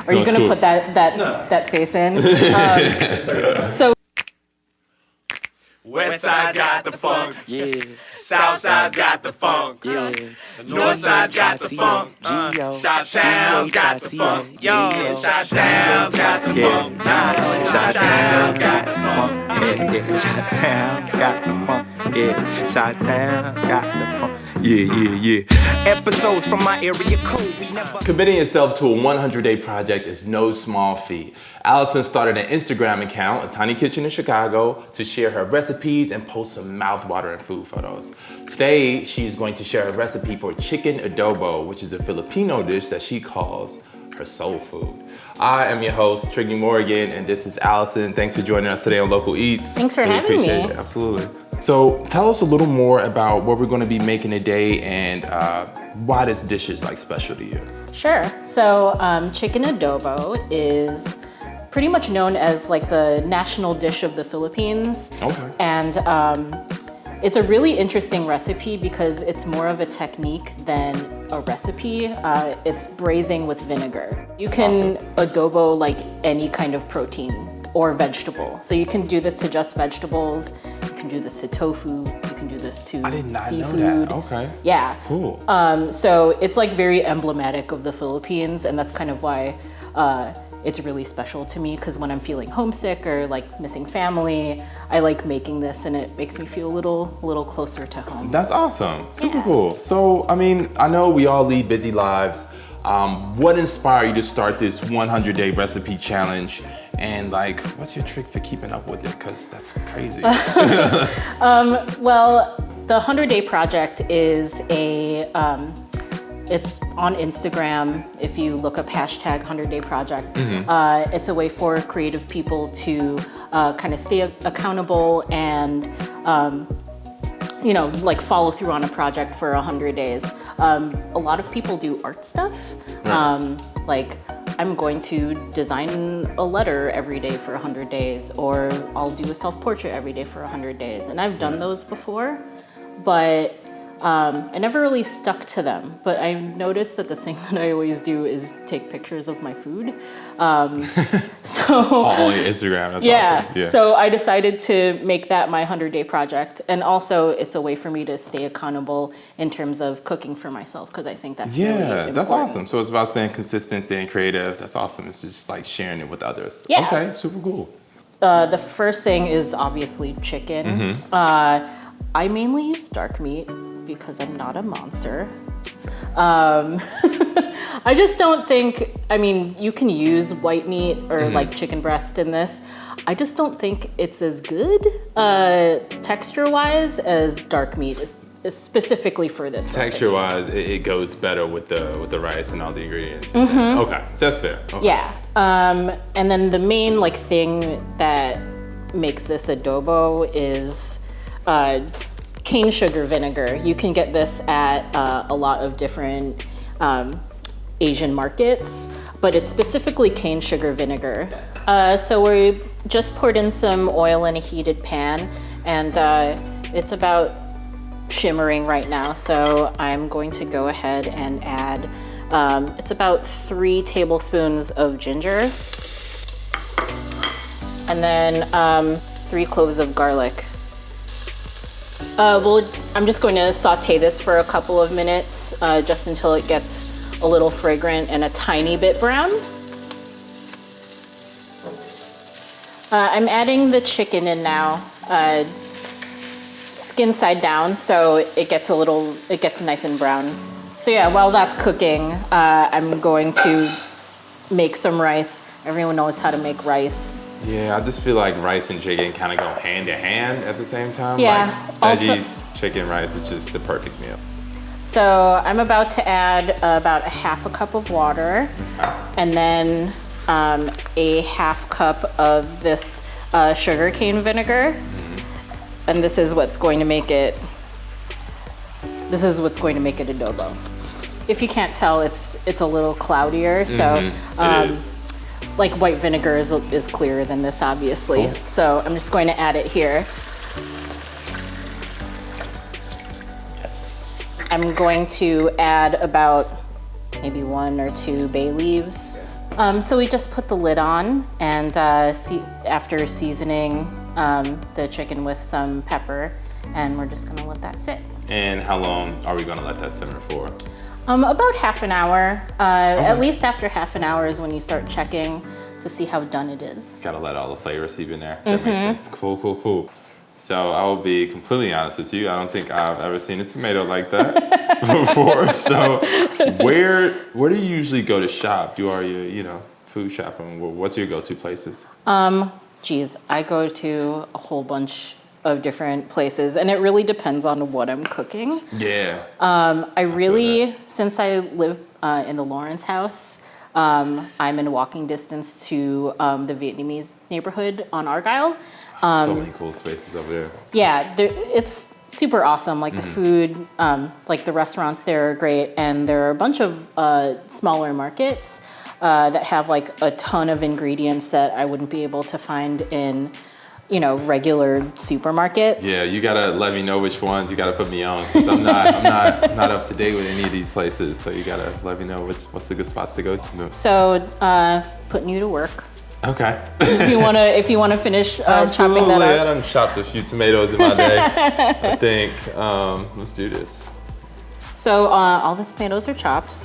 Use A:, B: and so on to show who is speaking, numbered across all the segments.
A: Are you gonna put that face in? So.
B: West side got the funk, yeah. South side got the funk, yeah. North side got the funk, Chi-Town's got the funk, yo. Chi-Town's got the funk, Chi-Town's got the funk,
C: Chi-Town's got the funk, yeah. Chi-Town's got the funk, yeah. Episodes from my area code, we never.
D: Committing yourself to a 100-day project is no small feat. Allison started an Instagram account, A Tiny Kitchen in Chicago, to share her recipes and post some mouth-watering food photos. Today, she's going to share a recipe for chicken adobo, which is a Filipino dish that she calls her soul food. I am your host, Trigny Morgan, and this is Allison. Thanks for joining us today on Local Eats.
A: Thanks for having me.
D: It. Absolutely. So tell us a little more about what we're going to be making today and why this dish is like special to you.
A: Sure. So chicken adobo is pretty much known as like the national dish of the Philippines.
D: Okay.
A: And it's a really interesting recipe because it's more of a technique than a recipe. It's braising with vinegar. You can adobo like any kind of protein or vegetable. So you can do this to just vegetables, you can do this to tofu, you can do this to
D: I did not
A: seafood.
D: know that. Okay.
A: Yeah.
D: Cool.
A: So it's like very emblematic of the Philippines, and that's kind of why it's really special to me, because when I'm feeling homesick or like missing family, I like making this and it makes me feel a little closer to home.
D: That's awesome. Super cool. So, I mean, I know we all lead busy lives. What inspired you to start this 100-day recipe challenge? And like, what's your trick for keeping up with it? Because that's crazy.
A: Well, the 100-day project is it's on Instagram. If you look up hashtag 100-day project, it's a way for creative people to kind of stay accountable and like follow through on a project for 100 days. A lot of people do art stuff.
D: Right.
A: Like I'm going to design a letter every day for 100 days, or I'll do a self-portrait every day for 100 days. And I've done those before, but I never really stuck to them. But I noticed that the thing that I always do is take pictures of my food. So
D: on your Instagram. That's awesome. Yeah.
A: So I decided to make that my 100-day project, and also it's a way for me to stay accountable in terms of cooking for myself, because I think that's really important.
D: That's awesome. So it's about staying consistent, staying creative. That's awesome. It's just like sharing it with others.
A: Yeah.
D: Okay, super cool.
A: The first thing is obviously chicken. I mainly use dark meat because I'm not a monster. I just don't think, I mean, you can use white meat or like chicken breast in this. I just don't think it's as good texture-wise as dark meat is specifically for this recipe.
D: Texture-wise, it goes better with the rice and all the ingredients. Okay, that's fair. Okay.
A: Yeah, and then the main like thing that makes this adobo is cane sugar vinegar. You can get this at a lot of different Asian markets, but it's specifically cane sugar vinegar. So we just poured in some oil in a heated pan, and it's about shimmering right now. So I'm going to go ahead and add, it's about 3 tablespoons of ginger, and then 3 cloves of garlic. I'm just going to saute this for a couple of minutes, just until it gets a little fragrant and a tiny bit brown. I'm adding the chicken in now, skin side down, so it gets nice and brown. So yeah, while that's cooking, I'm going to make some rice. Everyone knows how to make rice.
D: Yeah, I just feel like rice and chicken kind of go hand in hand at the same time.
A: Yeah.
D: Like veggies, chicken, rice, it's just the perfect meal.
A: So I'm about to add about a half a cup of water, and then a half cup of this sugarcane vinegar. And this is what's going to make it adobo. If you can't tell, it's a little cloudier, so like white vinegar is clearer than this, obviously.
D: Cool.
A: So I'm just going to add it here. I'm going to add about maybe 1 or 2 bay leaves. So we just put the lid on and after seasoning the chicken with some pepper, and we're just gonna let that sit.
D: And how long are we gonna let that simmer for?
A: About half an hour. At least after half an hour is when you start checking to see how done it is.
D: Gotta let all the flavor seep in there. That makes sense. Cool. So I will be completely honest with you. I don't think I've ever seen a tomato like that before. So where do you usually go to shop? Do your, food shopping? What's your go-to places?
A: I go to a whole bunch of different places, and it really depends on what I'm cooking.
D: Yeah.
A: Since I live in the Lawrence house, I'm in walking distance to the Vietnamese neighborhood on Argyle.
D: So many cool spaces over there.
A: Yeah, it's super awesome. Like the food, like the restaurants there are great, and there are a bunch of smaller markets that have like a ton of ingredients that I wouldn't be able to find in regular supermarkets.
D: Yeah, you gotta let me know which ones. You gotta put me on, because I'm not up to date with any of these places. So you gotta let me know what's the good spots to go to.
A: So putting you to work.
D: Okay.
A: if you wanna finish chopping that up.
D: I done chopped a few tomatoes in my day. I think let's do this.
A: So all the tomatoes are chopped.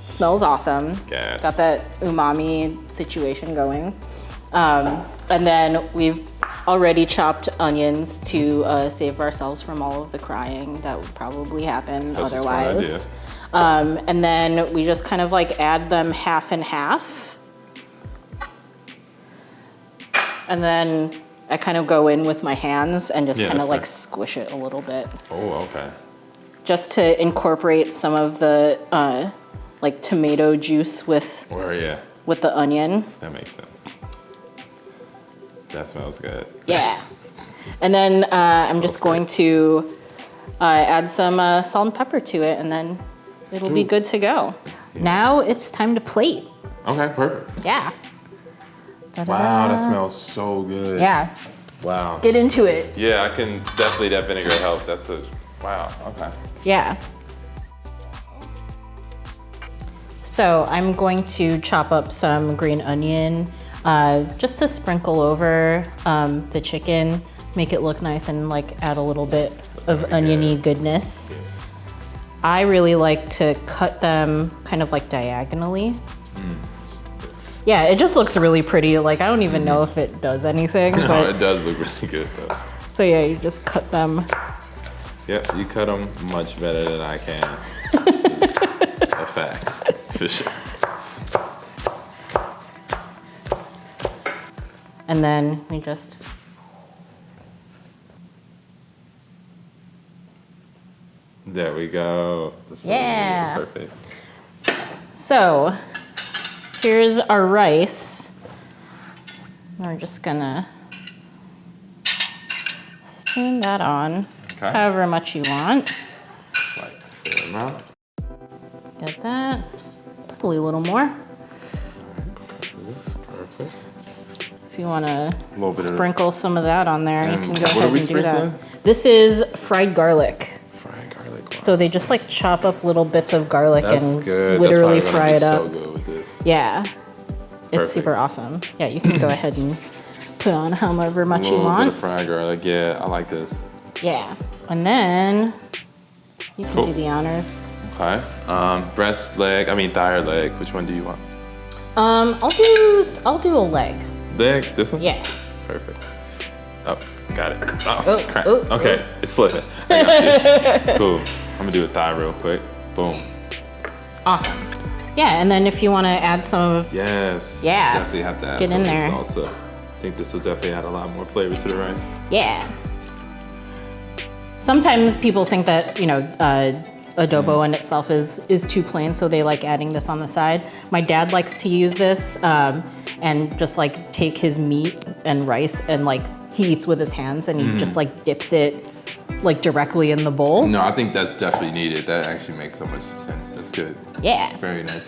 A: Smells awesome.
D: Yes.
A: Got that umami situation going. And then we've already chopped onions to save ourselves from all of the crying that would probably happen otherwise. And then we just kind of like add them half and half. And then I kind of go in with my hands and just kind of like squish it a little bit.
D: Oh, okay.
A: Just to incorporate some of the like tomato juice with the onion.
D: That makes sense. That smells good.
A: Yeah. And then I'm just going to add some salt and pepper to it, and then it'll be good to go. Yeah. Now it's time to plate.
D: Okay, perfect.
A: Yeah.
D: Wow, that smells so good.
A: Yeah.
D: Wow.
A: Get into it.
D: Yeah, I can definitely, that vinegar help. Wow, okay.
A: Yeah. So I'm going to chop up some green onion just to sprinkle over the chicken, make it look nice and like add a little bit of oniony goodness. I really like to cut them kind of like diagonally. Yeah, it just looks really pretty. Like I don't even know if it does anything.
D: No,
A: but
D: it does look really good though.
A: So yeah, you just cut them.
D: Yep, you cut them much better than I can. This is a fact, for sure.
A: And then we just
D: there we go.
A: Yeah.
D: Perfect.
A: So here's our rice. We're just gonna spoon that on, however much you want.
D: Like a fair amount.
A: Get that. Probably a little more.
D: Perfect.
A: If you want to sprinkle some of that on there, you can go ahead and do that.
D: This
A: is fried garlic.
D: Fried garlic. Wow.
A: So they just like chop up little bits of garlic and
D: good.
A: literally fry it up.
D: So good with this.
A: Yeah. It's super awesome. Yeah, you can go ahead and put on however much you want.
D: A little bit of fried garlic. Yeah, I like this.
A: Yeah. And then you can do the honors.
D: Okay. Breast, leg, thigh or leg. Which one do you want?
A: I'll do a leg.
D: Leg, this one?
A: Yeah.
D: Perfect. Oh, got it. Oh, crap.
A: Oh,
D: okay, it's slipping. I got you. Cool. I'm gonna do a thigh real quick. Boom.
A: Awesome. Yeah, and then if you want to add some of
D: definitely have to add some
A: in there.
D: of the salsa. I think this will definitely add a lot more flavor to the rice.
A: Yeah. Sometimes people think that adobo in itself is too plain, so they like adding this on the side. My dad likes to use this and just like take his meat and rice and like he eats with his hands and he just like dips it like directly in the bowl.
D: No, I think that's definitely needed. That actually makes so much sense. That's good.
A: Yeah.
D: Very nice.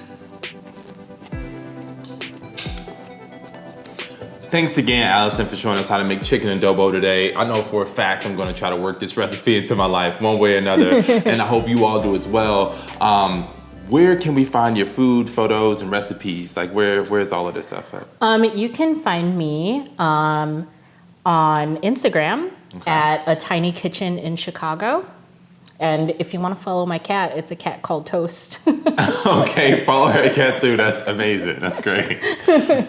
D: Thanks again, Allison, for showing us how to make chicken adobo today. I know for a fact I'm gonna try to work this recipe into my life one way or another, and I hope you all do as well. where can we find your food, photos, and recipes? Like, where's all of this stuff at?
A: You can find me on Instagram at A Tiny Kitchen in Chicago. And if you want to follow my cat, it's a cat called Toast.
D: Okay, follow her cat too. That's amazing. That's great.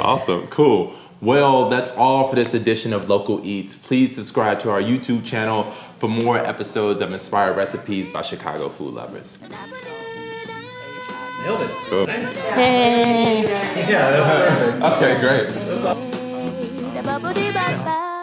D: Awesome. Cool. Well, that's all for this edition of Local Eats. Please subscribe to our YouTube channel for more episodes of inspired recipes by Chicago food lovers.
E: Nailed it.
D: Cool.
A: Hey.
E: Yeah, that was perfect.
D: Okay, great.
F: The bubble dip